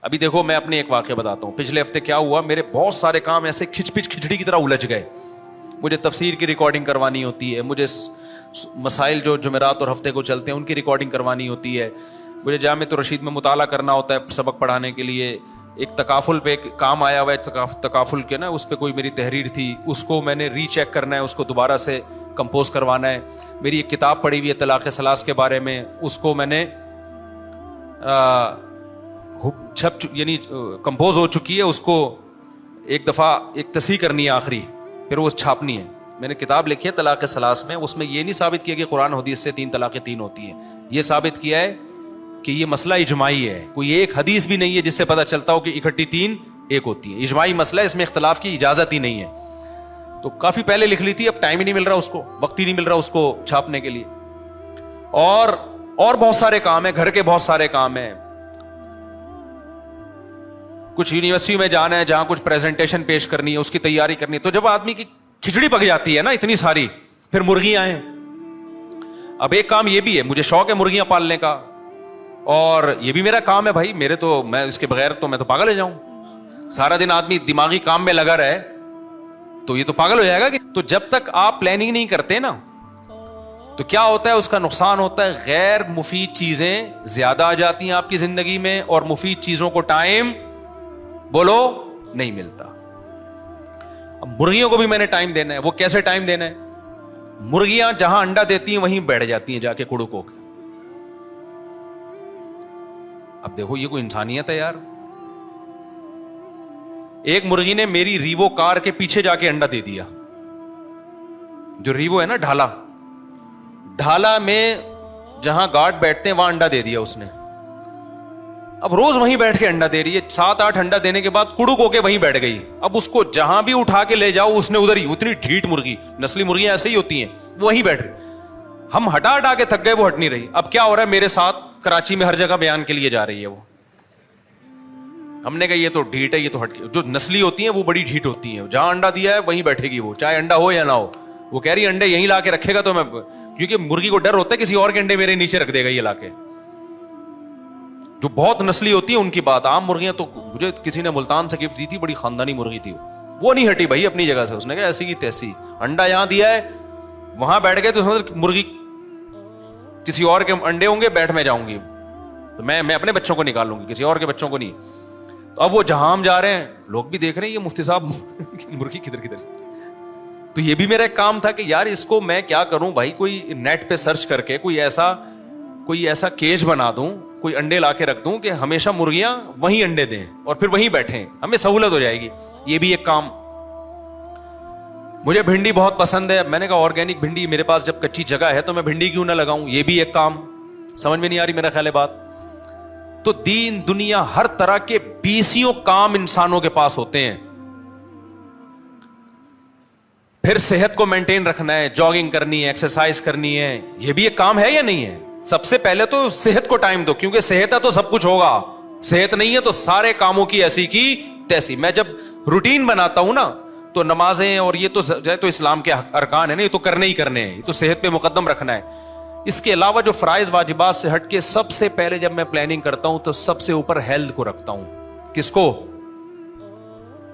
ابھی دیکھو میں اپنے ایک واقعہ بتاتا ہوں. پچھلے ہفتے کیا ہوا, میرے بہت سارے کام ایسے کھچڑی کی طرح الجھ گئے. مجھے تفسیر کی ریکارڈنگ کروانی ہوتی ہے, مجھے مسائل جو جمعرات اور ہفتے کو چلتے ہیں ان کی ریکارڈنگ کروانی ہوتی ہے, مجھے جامع الرشید میں مطالعہ کرنا ہوتا ہے سبق پڑھانے کے لیے. ایک تکافل پہ ایک کام آیا ہوا ہے, تکافل کے نا اس پہ کوئی میری تحریر تھی, اس کو میں نے ری چیک کرنا ہے, اس کو دوبارہ سے کمپوز کروانا ہے. میری ایک کتاب پڑھی ہوئی ہے طلاق ثلاث کے بارے میں, اس کو میں نے یعنی کمپوز ہو چکی ہے, اس کو ایک دفعہ ایک تصحیح کرنی ہے آخری, پھر وہ چھاپنی ہے. میں نے کتاب لکھی ہے طلاق ثلاث میں, اس میں یہ نہیں ثابت کیا کہ قرآن حدیث سے 3 طلاقیں 3 ہوتی ہیں, یہ ثابت کیا ہے کہ یہ مسئلہ اجماعی ہے. کوئی ایک حدیث بھی نہیں ہے جس سے پتہ چلتا ہو کہ اکٹھی 3 ایک ہوتی ہیں. اجماعی مسئلہ ہے, اس میں اختلاف کی اجازت ہی نہیں ہے. تو کافی پہلے لکھ لی تھی, اب ٹائم ہی نہیں مل رہا, اس کو وقت ہی نہیں مل رہا اس کو چھاپنے کے لیے. اور بہت سارے کام ہیں, گھر کے بہت سارے کام ہیں. کچھ یونیورسٹی میں جانا ہے جہاں کچھ پریزنٹیشن پیش کرنی ہے, اس کی تیاری کرنی ہے. تو جب آدمی کی کھچڑی پک جاتی ہے نا اتنی ساری, پھر مرغیاں ہیں. اب ایک کام یہ بھی ہے, مجھے شوق ہے مرغیاں پالنے کا, اور یہ بھی میرا کام ہے بھائی. میں اس کے بغیر تو میں تو پاگل ہو جاؤں. سارا دن آدمی دماغی کام میں لگا رہے تو یہ تو پاگل ہو جائے گا. تو جب تک آپ پلاننگ نہیں کرتے نا تو کیا ہوتا ہے, اس کا نقصان ہوتا ہے. غیر مفید چیزیں زیادہ آ جاتی ہیں آپ کی زندگی میں, اور مفید چیزوں کو ٹائم بولو نہیں ملتا. اب مرغیوں کو بھی میں نے ٹائم دینا ہے. وہ کیسے ٹائم دینا ہے؟ مرغیاں جہاں انڈا دیتی ہیں وہیں بیٹھ جاتی ہیں جا کے کڑک ہو کے. اب دیکھو یہ کوئی انسانیت ہے یار. ایک مرغی نے میری ریوو کار کے پیچھے جا کے انڈا دے دیا. جو ریوو ہے نا ڈھالا میں جہاں گارڈ بیٹھتے ہیں وہاں انڈا دے دیا اس نے. اب روز وہیں بیٹھ کے انڈا دے رہی ہے. 7-8 انڈا دینے کے بعد کڑک ہو کے وہیں بیٹھ گئی. اب اس کو جہاں بھی اٹھا کے لے جاؤ اس نے ادھر ہی, اتنی ڈھیٹ مرغی, نسلی مرغیاں ایسے ہی ہوتی ہیں, وہیں بیٹھ رہی. ہم ہٹا کے تھک گئے, وہ ہٹ نہیں رہی. اب کیا ہو رہا ہے میرے ساتھ کراچی میں ہر جگہ بیان کے لیے جا رہی ہے وہ. ہم نے کہا یہ تو ڈھیٹ ہے, یہ تو ہٹ کے. جو نسلی ہوتی ہیں وہ بڑی ڈھیٹ ہوتی ہیں, جہاں انڈا دیا ہے وہیں بیٹھے گی وہ, چاہے انڈا ہو یا نہ ہو. وہ کہہ رہی انڈے یہیں لا کے رکھے گا تو میں, کیونکہ مرغی کو ڈر ہوتا ہے کسی اور کے انڈے میرے نیچے رکھ دے گا یہ لا کے. جو بہت نسلی ہوتی ہے ان کی بات. عام مرغیاں تو مجھے کسی نے ملتان سے گفٹ دی تھی, بڑی خاندانی مرغی تھی, وہ نہیں ہٹی بھائی اپنی جگہ سے. اس نے کہا ایسی کی تیسی, انڈا یہاں دیا ہے وہاں بیٹھ گئے تو مرغی کسی اور کے انڈے ہوں گے, بیٹھ میں جاؤں گی تو میں اپنے بچوں کو نکال لوں گی, کسی اور کے بچوں کو نہیں. تو اب وہ جہاں ہم جا رہے ہیں لوگ بھی دیکھ رہے ہیں یہ مفتی صاحب مرغی کدھر. تو یہ بھی میرا ایک کام تھا کہ یار اس کو میں کیا کروں بھائی, کوئی نیٹ پہ سرچ کر کے کوئی ایسا کیج بنا دوں, کوئی انڈے لا کے رکھ دوں کہ ہمیشہ مرغیاں وہیں انڈے دیں اور پھر وہیں بیٹھیں, ہمیں سہولت ہو جائے گی. یہ بھی ایک کام. مجھے بھنڈی بہت پسند ہے. میں نے کہا آرگینک بھنڈی میرے پاس جب کچی جگہ ہے تو میں بھنڈی کیوں نہ لگاؤں. یہ بھی ایک کام. سمجھ میں نہیں آ رہی میرا خیال ہے بات. تو دین دنیا ہر طرح کے 20 کام انسانوں کے پاس ہوتے ہیں. پھر صحت کو مینٹین رکھنا ہے, جاگنگ کرنی ہے, ایکسرسائز کرنی ہے, یہ بھی ایک کام ہے یا نہیں ہے. سب سے پہلے تو صحت کو ٹائم دو, کیونکہ صحت ہے تو سب کچھ ہوگا, صحت نہیں ہے تو سارے کاموں کی ایسی کی تیسی. میں جب روٹین بناتا ہوں نا تو نمازیں اور یہ تو اسلام کے ارکان ہیں نا, یہ تو کرنے ہی کرنے ہیں, یہ تو صحت پہ مقدم رکھنا ہے. اس کے علاوہ جو فرائض واجبات سے ہٹ کے سب سے پہلے جب میں پلاننگ کرتا ہوں تو سب سے اوپر ہیلتھ کو رکھتا ہوں. کس کو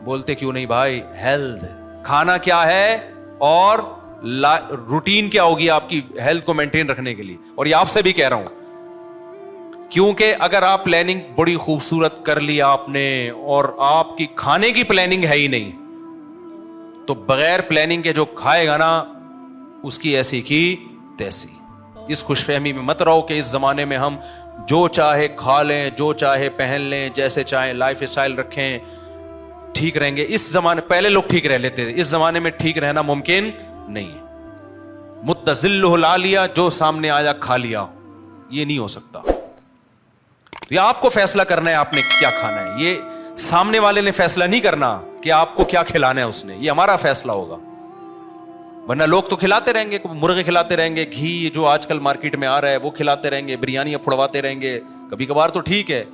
بولتے کیوں نہیں بھائی؟ ہیلتھ. کھانا کیا ہے اور روٹین کیا ہوگی آپ کی ہیلتھ کو مینٹین رکھنے کے لیے. اور یہ آپ سے بھی کہہ رہا ہوں کیونکہ اگر آپ پلاننگ بڑی خوبصورت کر لی آپ نے اور آپ کی کھانے کی پلاننگ ہے ہی نہیں تو بغیر پلاننگ کے جو کھائے گا نا اس کی ایسی کی تیسی. اس خوش فہمی میں مت رہو کہ اس زمانے میں ہم جو چاہے کھا لیں, جو چاہے پہن لیں, جیسے چاہیں لائف اسٹائل رکھیں, ٹھیک رہیں گے. اس زمانے پہلے لوگ ٹھیک رہ لیتے تھے, اس زمانے میں ٹھیک رہنا ممکن نہیں ہے. متزلہ لا لیا, جو سامنے آیا کھا لیا, یہ نہیں ہو سکتا. تو یہ آپ کو فیصلہ کرنا ہے آپ نے کیا کھانا ہے. یہ سامنے والے نے فیصلہ نہیں کرنا کہ آپ کو کیا کھلانا ہے اس نے, یہ ہمارا فیصلہ ہوگا. ورنہ لوگ تو کھلاتے رہیں گے, مرغے کھلاتے رہیں گے, گھی جو آج کل مارکیٹ میں آ رہا ہے وہ کھلاتے رہیں گے, بریانیاں پھڑواتے رہیں گے. کبھی کبھار تو ٹھیک ہے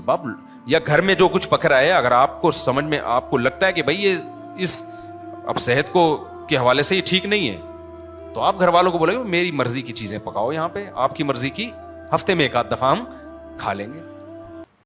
باپ, یا گھر میں جو کچھ پک رہا ہے اگر آپ کو سمجھ میں آپ کو لگتا ہے کہ بھائی یہ اس اب صحت کو کے حوالے سے یہ ٹھیک نہیں ہے تو آپ گھر والوں کو بولے گے میری مرضی کی چیزیں پکاؤ, یہاں پہ آپ کی مرضی کی ہفتے میں 1 آدھ دفعہ ہم کھا لیں گے.